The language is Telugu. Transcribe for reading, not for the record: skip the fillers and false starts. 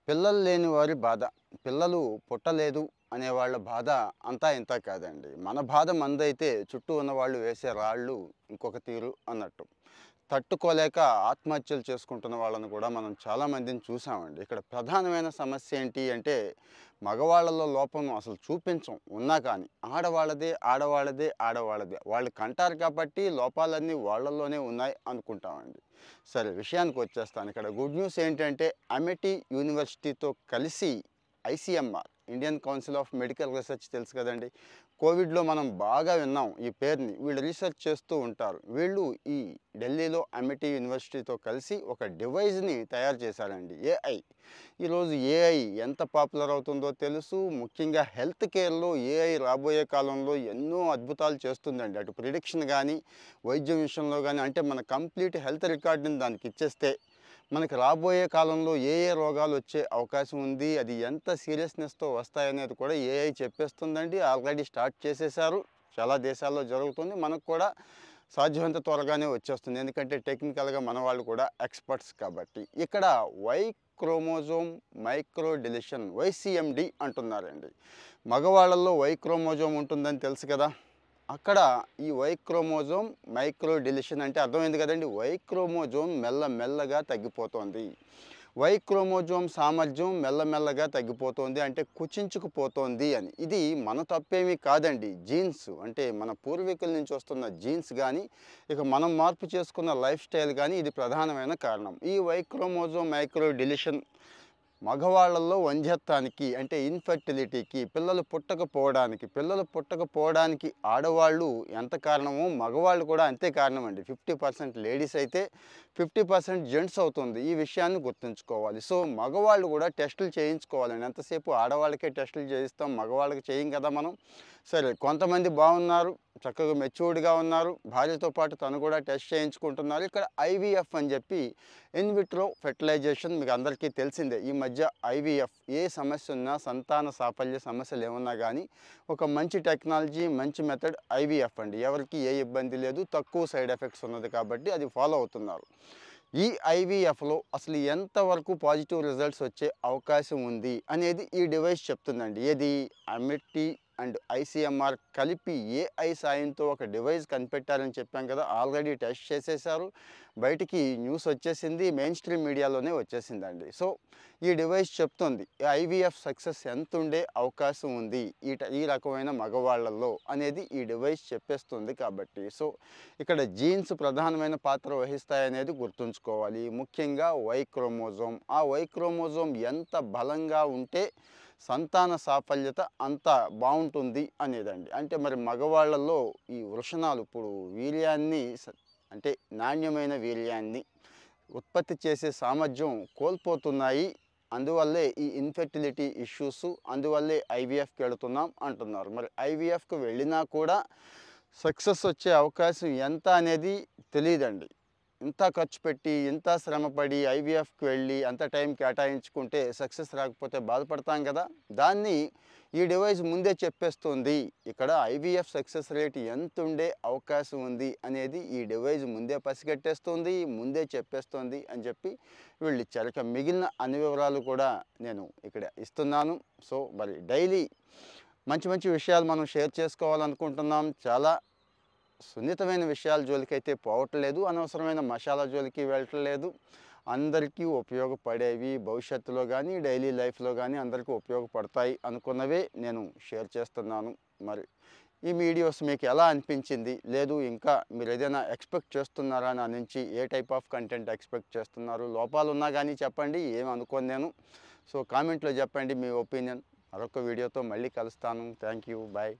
పిల్లలు లేని వారి బాధ. పిల్లలు పుట్టలేదు అనే వాళ్ళ బాధ అంతా ఇంత కాదండి. మన బాధ మనదైతే చుట్టూ ఉన్నవాళ్ళు వేసే రాళ్ళు ఇంకొక తీరు అన్నట్టు. తట్టుకోలేక ఆత్మహత్యలు చేసుకుంటున్న వాళ్ళని కూడా మనం చాలామందిని చూసామండి. ఇక్కడ ప్రధానమైన సమస్య ఏంటి అంటే మగవాళ్ళలో లోపం అసలు చూపించం ఉన్నా కానీ. ఆడవాళ్ళదే, ఆడవాళ్ళదే, ఆడవాళ్ళదే. వాళ్ళు కంటారు కాబట్టి లోపాలన్నీ వాళ్ళలోనే ఉన్నాయి అనుకుంటామండి. సరే విషయానికి వచ్చేస్తాను. ఇక్కడ గుడ్ న్యూస్ ఏంటంటే అమెటీ యూనివర్సిటీతో కలిసి ICMR Indian council of medical research తెలుసు కదండి. కోవిడ్లో మనం బాగా విన్నాం ఈ పేరుని. వీళ్ళు రీసెర్చ్ చేస్తూ ఉంటారు. వీళ్ళు ఈ ఢిల్లీలో అమెటీ యూనివర్సిటీతో కలిసి ఒక డివైజ్ని తయారు చేశారండి. ఏఐ. ఈరోజు ఏఐ ఎంత పాపులర్ అవుతుందో తెలుసు. ముఖ్యంగా హెల్త్ కేర్లో ఏఐ రాబోయే కాలంలో ఎన్నో అద్భుతాలు చేస్తుందండి. అటు ప్రిడిక్షన్ కానీ, వైద్యం విషయంలో కానీ, అంటే మన కంప్లీట్ హెల్త్ రికార్డుని దానికి ఇచ్చేస్తే మనకి రాబోయే కాలంలో ఏ ఏ రోగాలు వచ్చే అవకాశం ఉంది, అది ఎంత సీరియస్నెస్తో వస్తాయనేది కూడా ఏఐ చెప్పేస్తుందండి. ఆల్రెడీ స్టార్ట్ చేసేసారు. చాలా దేశాల్లో జరుగుతుంది. మనకు కూడా సాధ్యమైనంత త్వరగానే వచ్చేస్తుంది. ఎందుకంటే టెక్నికల్గా మన వాళ్ళు కూడా ఎక్స్పర్ట్స్ కాబట్టి. ఇక్కడ వై క్రోమోజోమ్ మైక్రో డిలిషన్ వైసీఎండి అంటున్నారండి. మగవాళ్ళల్లో వై క్రోమోజోమ్ ఉంటుందని తెలుసు కదా. అక్కడ ఈ వై క్రోమోజోమ్ మైక్రో డిలిషన్ అంటే అర్థమైంది కదండి. వై క్రోమోజోమ్ మెల్లమెల్లగా తగ్గిపోతుంది. వై క్రోమోజోమ్ సామర్థ్యం మెల్లమెల్లగా తగ్గిపోతుంది అంటే కుచించుకుపోతోంది అని. ఇది మన తప్పేమీ కాదండి. జీన్స్ అంటే మన పూర్వీకుల నుంచి వస్తున్న జీన్స్ కానీ, ఇక మనం మార్పు చేసుకున్న లైఫ్ స్టైల్ కానీ ఇది ప్రధానమైన కారణం. ఈ వై క్రోమోజోమ్ మైక్రో డిలిషన్ మగవాళ్ళల్లో వంధ్యత్వానికి అంటే ఇన్ఫర్టిలిటీకి, పిల్లలు పుట్టకపోవడానికి ఆడవాళ్ళు ఎంత కారణమో మగవాళ్ళు కూడా అంతే కారణం అండి. 50% లేడీస్ అయితే 50% జెంట్స్ అవుతుంది. ఈ విషయాన్ని గుర్తుంచుకోవాలి. సో మగవాళ్ళు కూడా టెస్టులు చేయించుకోవాలండి. ఎంతసేపు ఆడవాళ్ళకే టెస్టులు చేయిస్తాం, మగవాళ్ళకి చేయం కదా మనం. సరే కొంతమంది బాగున్నారు, చక్కగా మెచ్యూర్డ్గా ఉన్నారు, భార్యతో పాటు తను కూడా టెస్ట్ చేయించుకుంటున్నారు. ఇక్కడ ఐవీఎఫ్ అని చెప్పి ఇన్విట్రో ఫెర్టిలైజేషన్ మీకు అందరికీ తెలిసిందే. ఈ మధ్య ఐవీఎఫ్ ఏ సమస్య ఉన్నా, సంతాన సాఫల్య సమస్యలు ఏమున్నా కానీ ఒక మంచి టెక్నాలజీ, మంచి మెథడ్ ఐవీఎఫ్ అండి. ఎవరికి ఏ ఇబ్బంది లేదు, తక్కువ సైడ్ ఎఫెక్ట్స్ ఉన్నది కాబట్టి అది ఫాలో అవుతున్నారు. ఈ ఐవీఎఫ్లో అసలు ఎంతవరకు పాజిటివ్ రిజల్ట్స్ వచ్చే అవకాశం ఉంది అనేది ఈ డివైస్ చెప్తుందండి. ఏది అమెటీ అండ్ ఐసీఎంఆర్ కలిపి ఏఐ సాయంతో ఒక డివైస్ కనిపెట్టారని చెప్పాం కదా. ఆల్రెడీ టెస్ట్ చేసేసారు. బయటికి న్యూస్ వచ్చేసింది, మెయిన్ స్ట్రీమ్ మీడియాలోనే వచ్చేసిందండి. సో ఈ డివైస్ చెప్తుంది ఐవీఎఫ్ సక్సెస్ ఎంత ఉండే అవకాశం ఉంది ఈ రకమైన మగవాళ్ళల్లో అనేది ఈ డివైస్ చెప్పేస్తుంది కాబట్టి. సో ఇక్కడ జీన్స్ ప్రధానమైన పాత్ర వహిస్తాయనేది గుర్తుంచుకోవాలి. ముఖ్యంగా వై క్రోమోజోమ్. ఆ వై క్రోమోజోమ్ ఎంత బలంగా ఉంటే సంతాన సాఫల్యత అంత బాగుంటుంది అనేదండి. అంటే మరి మగవాళ్ళల్లో ఈ వృషణాలు ఇప్పుడు వీర్యాన్ని అంటే నాణ్యమైన వీర్యాన్ని ఉత్పత్తి చేసే సామర్థ్యం కోల్పోతున్నాయి. అందువల్లే ఈ ఇన్ఫెర్టిలిటీ ఇష్యూస్, అందువల్లే ఐవీఎఫ్కి వెళుతున్నాం అంటున్నారు. మరి ఐవీఎఫ్కి వెళ్ళినా కూడా సక్సెస్ వచ్చే అవకాశం ఎంత అనేది తెలియదండి. ఇంత ఖర్చు పెట్టి, ఇంత శ్రమపడి ఐవీఎఫ్కి వెళ్ళి అంత టైం కేటాయించుకుంటే సక్సెస్ రాకపోతే బాధపడతాం కదా. దాన్ని ఈ డివైస్ ముందే చెప్పేస్తుంది. ఇక్కడ ఐవీఎఫ్ సక్సెస్ రేట్ ఎంత ఉండే అవకాశం ఉంది అనేది ఈ డివైస్ ముందే పసిగట్టేస్తుంది, ముందే చెప్పేస్తుంది అని చెప్పి వీళ్ళు ఇచ్చారు. ఇక మిగిలిన అన్ని వివరాలు కూడా నేను ఇక్కడ ఇస్తున్నాను. సో మరి డైలీ మంచి మంచి విషయాలు మనం షేర్ చేసుకోవాలనుకుంటున్నాం. చాలా సున్నితమైన విషయాల జోలికైతే పోవట్లేదు, అనవసరమైన మసాలా జోలికి వెళ్ళట్లేదు. అందరికీ ఉపయోగపడేవి భవిష్యత్తులో కానీ, డైలీ లైఫ్లో కానీ అందరికీ ఉపయోగపడతాయి అనుకున్నవే నేను షేర్ చేస్తున్నాను. మరి ఈ వీడియోస్ మీకు ఎలా అనిపించింది, లేదు ఇంకా మీరు ఏదైనా ఎక్స్పెక్ట్ చేస్తున్నారా నా నుంచి, ఏ టైప్ ఆఫ్ కంటెంట్ ఎక్స్పెక్ట్ చేస్తున్నారు, లోపాలు ఉన్నా కానీ చెప్పండి, ఏం అనుకోను నేను. సో కామెంట్లో చెప్పండి మీ ఒపీనియన్. మరొక వీడియోతో మళ్ళీ కలుస్తాను. Thank you, bye.